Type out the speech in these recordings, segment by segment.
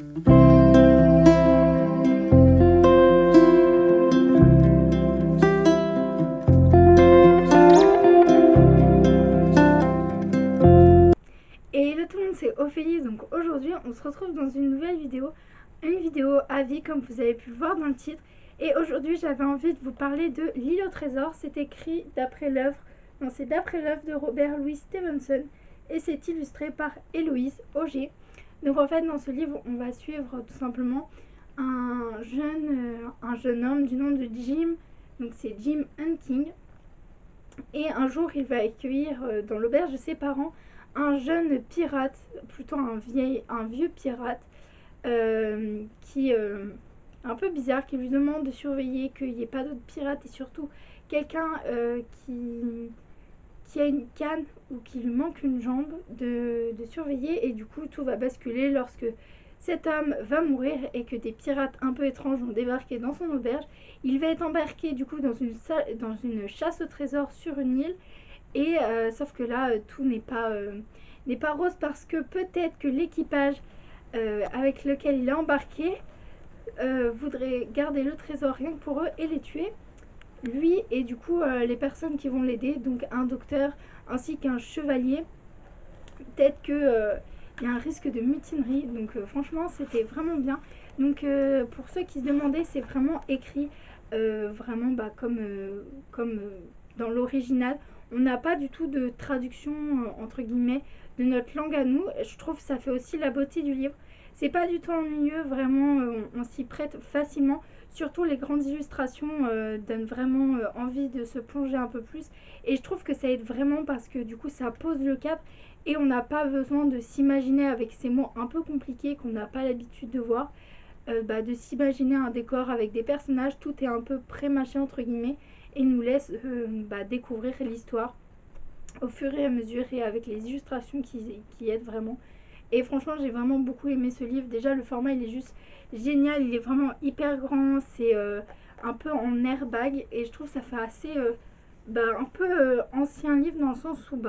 Et hello tout le monde, c'est Ophélie. Donc aujourd'hui on se retrouve dans une nouvelle vidéo, une vidéo avis comme vous avez pu le voir dans le titre. Et aujourd'hui j'avais envie de vous parler de L'île au trésor. C'est écrit d'après l'œuvre, non c'est d'après l'œuvre de Robert Louis Stevenson et c'est illustré par Héloïse Auger. Donc en fait dans ce livre on va suivre tout simplement un jeune homme du nom de Jim. Donc c'est Jim Hunting. Et un jour il va accueillir dans l'auberge de ses parents un jeune pirate, plutôt un vieux pirate, qui un peu bizarre, qui lui demande de surveiller qu'il n'y ait pas d'autres pirates et surtout quelqu'un qui a une canne ou qui lui manque une jambe, de surveiller. Et du coup tout va basculer lorsque cet homme va mourir et que des pirates un peu étranges vont débarquer dans son auberge. Il va être embarqué du coup dans une chasse au trésor sur une île. Et sauf que là, tout n'est pas rose parce que peut-être que l'équipage avec lequel il est embarqué voudrait garder le trésor rien que pour eux et les tuer. Lui et du coup les personnes qui vont l'aider, donc un docteur ainsi qu'un chevalier. Peut-être que y a un risque de mutinerie. Donc franchement, c'était vraiment bien. Donc pour ceux qui se demandaient, c'est vraiment écrit vraiment comme dans l'original. On n'a pas du tout de traduction entre guillemets de notre langue à nous. Je trouve que ça fait aussi la beauté du livre. C'est pas du tout ennuyeux, vraiment on s'y prête facilement. Surtout les grandes illustrations donnent vraiment envie de se plonger un peu plus. Et je trouve que ça aide vraiment parce que du coup ça pose le cap et on n'a pas besoin de s'imaginer avec ces mots un peu compliqués qu'on n'a pas l'habitude de voir. De s'imaginer un décor avec des personnages, tout est un peu pré-mâché entre guillemets et nous laisse découvrir l'histoire au fur et à mesure et avec les illustrations qui aident vraiment. Et franchement j'ai vraiment beaucoup aimé ce livre. Déjà le format il est juste génial, il est vraiment hyper grand, c'est un peu en airbag et je trouve que ça fait assez un peu ancien livre dans le sens où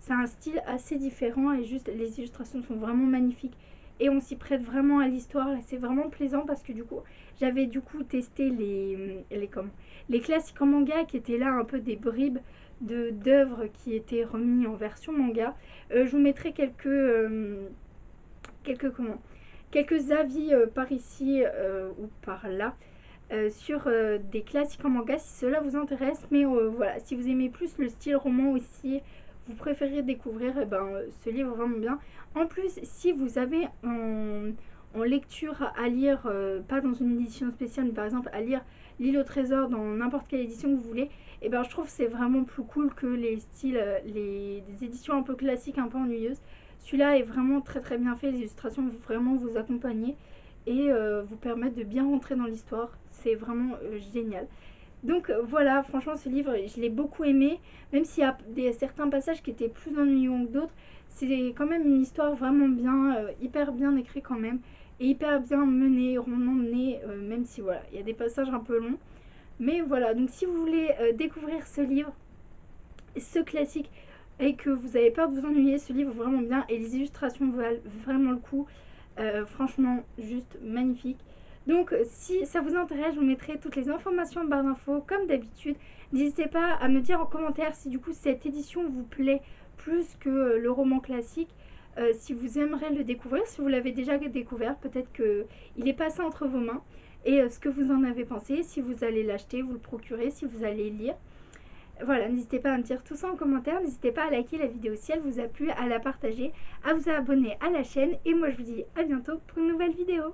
c'est un style assez différent et juste les illustrations sont vraiment magnifiques et on s'y prête vraiment à l'histoire et c'est vraiment plaisant parce que du coup j'avais du coup testé les classiques en manga qui étaient là un peu des bribes d'œuvres qui étaient remis en version manga. Je vous mettrai quelques avis par ici ou par là sur des classiques en manga si cela vous intéresse. Mais voilà, si vous aimez plus le style roman aussi, vous préférez découvrir ce livre vraiment bien. En plus, si vous avez en lecture à lire, pas dans une édition spéciale, mais par exemple à lire L'île au trésor dans n'importe quelle édition que vous voulez, et je trouve que c'est vraiment plus cool que des éditions un peu classiques, un peu ennuyeuses. Celui-là est vraiment très très bien fait, les illustrations vont vraiment vous accompagner et vous permettre de bien rentrer dans l'histoire. C'est vraiment génial. Donc voilà, franchement ce livre je l'ai beaucoup aimé, même s'il y a certains passages qui étaient plus ennuyants que d'autres. C'est quand même une histoire vraiment bien, hyper bien écrite quand même, et hyper bien menée, rondement menée, même si voilà, il y a des passages un peu longs. Mais voilà, donc si vous voulez découvrir ce livre, ce classique, et que vous avez peur de vous ennuyer, ce livre vraiment bien, et les illustrations valent vraiment le coup. Franchement, juste magnifique. Donc, si ça vous intéresse, je vous mettrai toutes les informations en barre d'infos, comme d'habitude. N'hésitez pas à me dire en commentaire si du coup cette édition vous plaît plus que le roman classique. Si vous aimeriez le découvrir, si vous l'avez déjà découvert, peut-être qu'il est passé entre vos mains. Et ce que vous en avez pensé, si vous allez l'acheter, vous le procurer, si vous allez lire. Voilà, n'hésitez pas à me dire tout ça en commentaire, n'hésitez pas à liker la vidéo si elle vous a plu, à la partager, à vous abonner à la chaîne et moi je vous dis à bientôt pour une nouvelle vidéo.